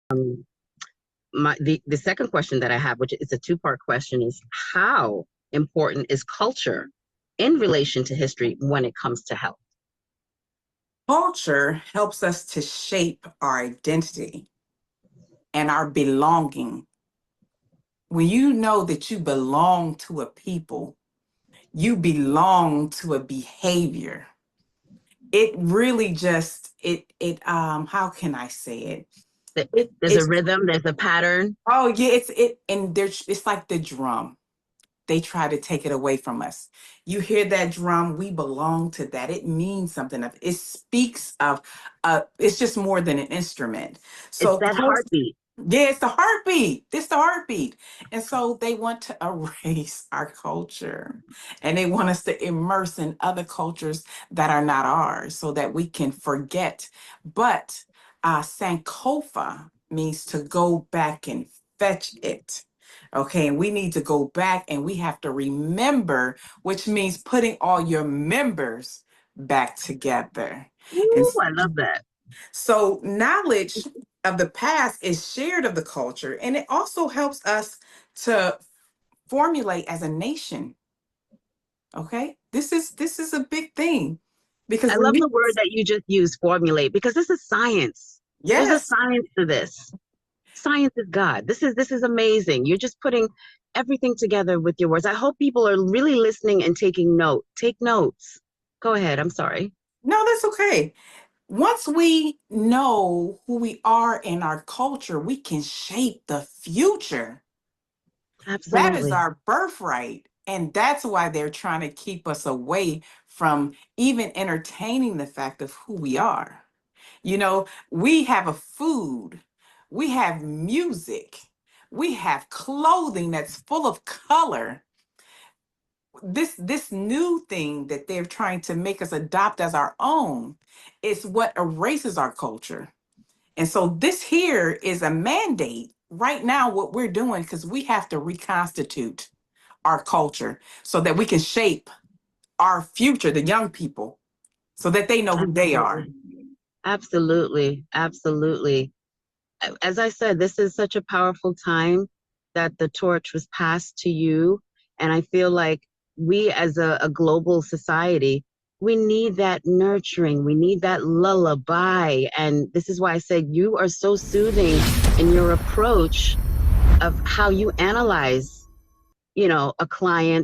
Um, the second question that I have, which is a two-part question, is how important is culture in relation to history when it comes to health? Culture helps us to shape our identity and our belonging. When you know that you belong to a people, you belong to a behavior. It really just how can I say it? There's a It's rhythm, there's a pattern. oh yeah, it's like the drum. They try to take it away from us. You hear that drum, we belong to that. It means something. It speaks of it's just more than an instrument. It's So that heartbeat. yeah, it's the heartbeat. It's the heartbeat. And so they want to erase our culture and they want us to immerse in other cultures that are not ours so that we can forget. But Sankofa means to go back and fetch it. Okay, and we need to go back and we have to remember, which means putting all your members back together. And Ooh, I love that. so knowledge of the past is shared of the culture, and it also helps us to formulate as a nation. Okay, this is a big thing because I when love you the word that you just used, formulate, because this is science. There's a yes, science to this. Science is God. This is amazing. You're just putting everything together with your words. I hope people are really listening and taking note. Take notes. Go ahead. I'm sorry. no, that's okay. Once we know who we are in our culture, we can shape the future. That is Absolutely. our birthright. And that's why they're trying to keep us away from even entertaining the fact of who we are. You know, we have a food, we have music, we have clothing that's full of color. This new thing that they're trying to make us adopt as our own is what erases our culture. And so this here is a mandate right now, what we're doing, because we have to reconstitute our culture so that we can shape our future, the young people, so that they know who they are. Absolutely. Absolutely. Absolutely. As I said, this is such a powerful time that the torch was passed to you. And I feel like we as a global society, we need that nurturing. We need that lullaby. And this is why I said you are so soothing in your approach of how you analyze, a client